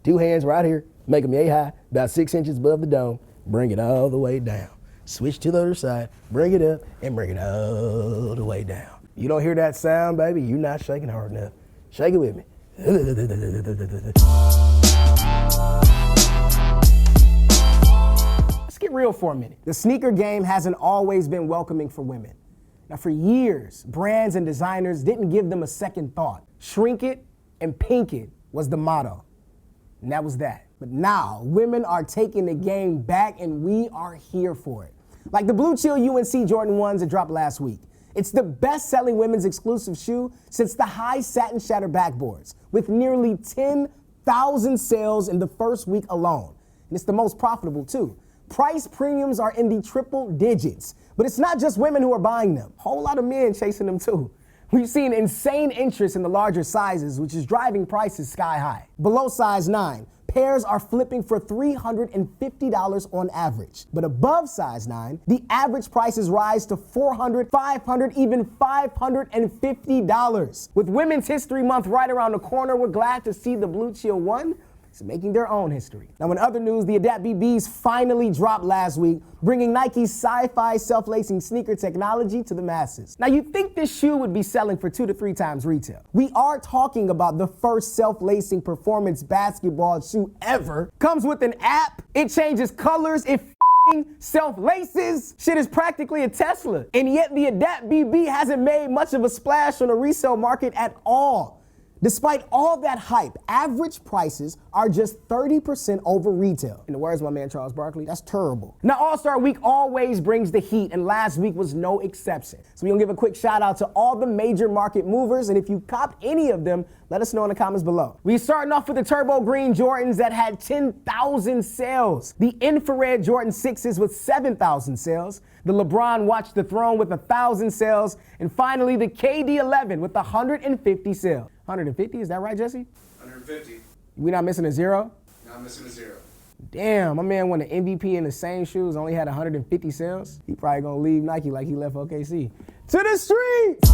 2 hands right here, make them yay high, about 6 inches above the dome, bring it all the way down. Switch to the other side, bring it up, and bring it all the way down. You don't hear that sound, baby, you're not shaking hard enough. Shake it with me. Let's get real for a minute. The sneaker game hasn't always been welcoming for women. Now, for years, brands and designers didn't give them a second thought. Shrink it and pink it was the motto. And that was that. But now, women are taking the game back, and we are here for it. Like the Blue Chill UNC Jordan 1s that dropped last week. It's the best-selling women's exclusive shoe since the high satin shatter backboards, with nearly 10,000 sales in the first week alone. And it's the most profitable, too. Price premiums are in the triple digits. But it's not just women who are buying them. A whole lot of men chasing them, too. We've seen insane interest in the larger sizes, which is driving prices sky high. Below size 9, pairs are flipping for $350 on average. But above size 9, the average prices rise to $400, $500, even $550. With Women's History Month right around the corner, we're glad to see the Blue Chill 1 is making their own history. Now, in other news, the Adapt BBs finally dropped last week, bringing Nike's sci-fi self-lacing sneaker technology to the masses. Now, you'd think this shoe would be selling for 2 to 3 times retail. We are talking about the first self-lacing performance basketball shoe ever. Comes with an app, it changes colors, it self-laces. Shit is practically a Tesla. And yet the Adapt BB hasn't made much of a splash on the resale market at all. Despite all that hype, average prices are just 30% over retail. In the words of my man Charles Barkley, that's terrible. Now, All-Star Week always brings the heat, and last week was no exception. So we're gonna give a quick shout out to all the major market movers, and if you copped any of them, let us know in the comments below. We're starting off with the Turbo Green Jordans that had 10,000 sales. The Infrared Jordan 6s with 7,000 sales. The LeBron Watch the Throne with 1,000 sales. And finally, the KD11 with 150 sales. 150, is that right, Jesse? 150. We not missing a 0? Not missing a 0. Damn, my man won the MVP in the same shoes, only had 150 sales. He probably gonna leave Nike like he left OKC. To the streets!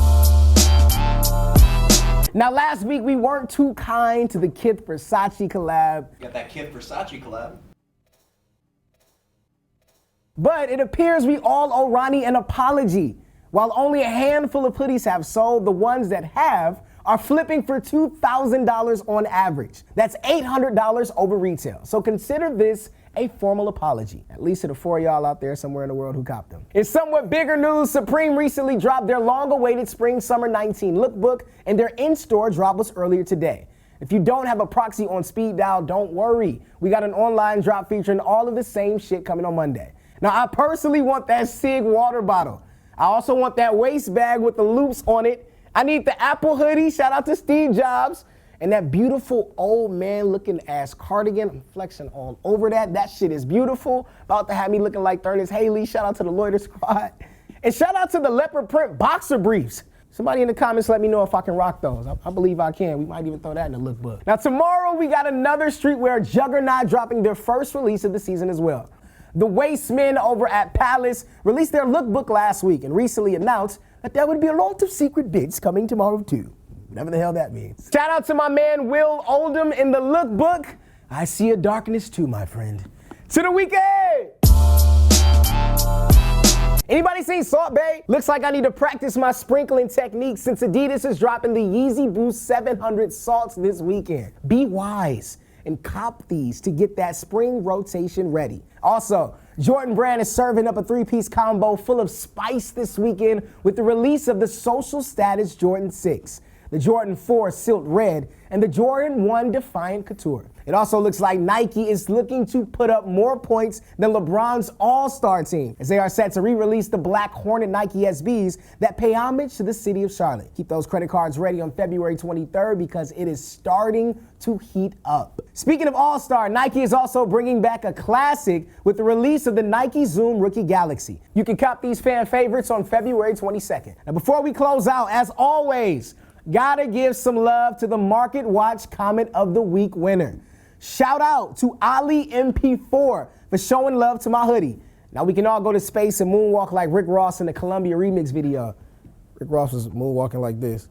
Now, last week we weren't too kind to the Kith Versace collab. You got that Kith Versace collab. But it appears we all owe Ronnie an apology. While only a handful of hoodies have sold, the ones that have are flipping for $2,000 on average. That's $800 over retail. So consider this a formal apology, at least to the 4 of y'all out there somewhere in the world who copped them. In somewhat bigger news, Supreme recently dropped their long-awaited Spring/Summer 19 lookbook, and their in-store drop was earlier today. If you don't have a proxy on speed dial, don't worry. We got an online drop featuring all of the same shit coming on Monday. Now, I personally want that SIG water bottle. I also want that waist bag with the loops on it. I need the Apple hoodie, shout out to Steve Jobs, and that beautiful old man looking ass cardigan. I'm flexing all over that. That shit is beautiful. About to have me looking like Thurnis Haley. Shout out to the Loiter Squad. And shout out to the leopard print boxer briefs. Somebody in the comments let me know if I can rock those. I believe I can. We might even throw that in the lookbook. Now tomorrow we got another streetwear juggernaut dropping their first release of the season as well. The Wastemen over at Palace released their lookbook last week and recently announced that there would be a lot of secret bits coming tomorrow too. Whatever the hell that means. Shout out to my man Will Oldham in the lookbook. I see a darkness too, my friend. To the weekend! Anybody seen Salt Bae? Looks like I need to practice my sprinkling technique since Adidas is dropping the Yeezy Boost 700 salts this weekend. Be wise and cop these to get that spring rotation ready. Also, Jordan Brand is serving up a 3-piece combo full of spice this weekend with the release of the Social Status Jordan 6, the Jordan 4 Silt Red, and the Jordan 1 Defiant Couture. It also looks like Nike is looking to put up more points than LeBron's All-Star team, as they are set to re-release the Black Hornet Nike SBs that pay homage to the city of Charlotte. Keep those credit cards ready on February 23rd because it is starting to heat up. Speaking of All-Star, Nike is also bringing back a classic with the release of the Nike Zoom Rookie Galaxy. You can cop these fan favorites on February 22nd. Now before we close out, as always, gotta give some love to the Market Watch Comment of the Week winner. Shout out to Ali MP4 for showing love to my hoodie. Now we can all go to space and moonwalk like Rick Ross in the Columbia remix video. Rick Ross was moonwalking like this.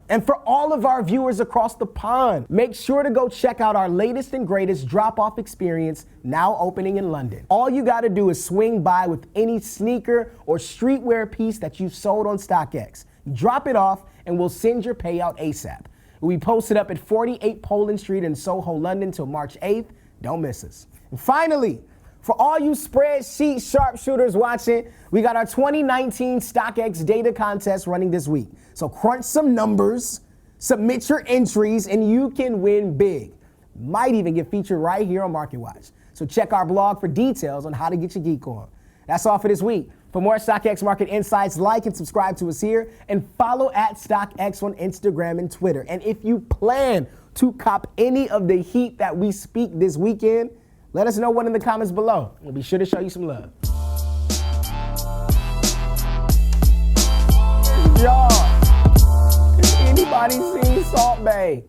And for all of our viewers across the pond, make sure to go check out our latest and greatest drop-off experience now opening in London. All you gotta do is swing by with any sneaker or streetwear piece that you've sold on StockX. Drop it off and we'll send your payout ASAP. We posted up at 48 Poland Street in Soho, London till March 8th. Don't miss us. And finally, for all you spreadsheet sharpshooters watching, we got our 2019 StockX data contest running this week. So crunch some numbers, submit your entries, and you can win big. Might even get featured right here on Market Watch. So check our blog for details on how to get your geek on. That's all for this week. For more StockX market insights, like and subscribe to us here, and follow at StockX on Instagram and Twitter. And if you plan to cop any of the heat that we speak this weekend, let us know one in the comments below. We'll be sure to show you some love. Y'all, has anybody seen Salt Bae?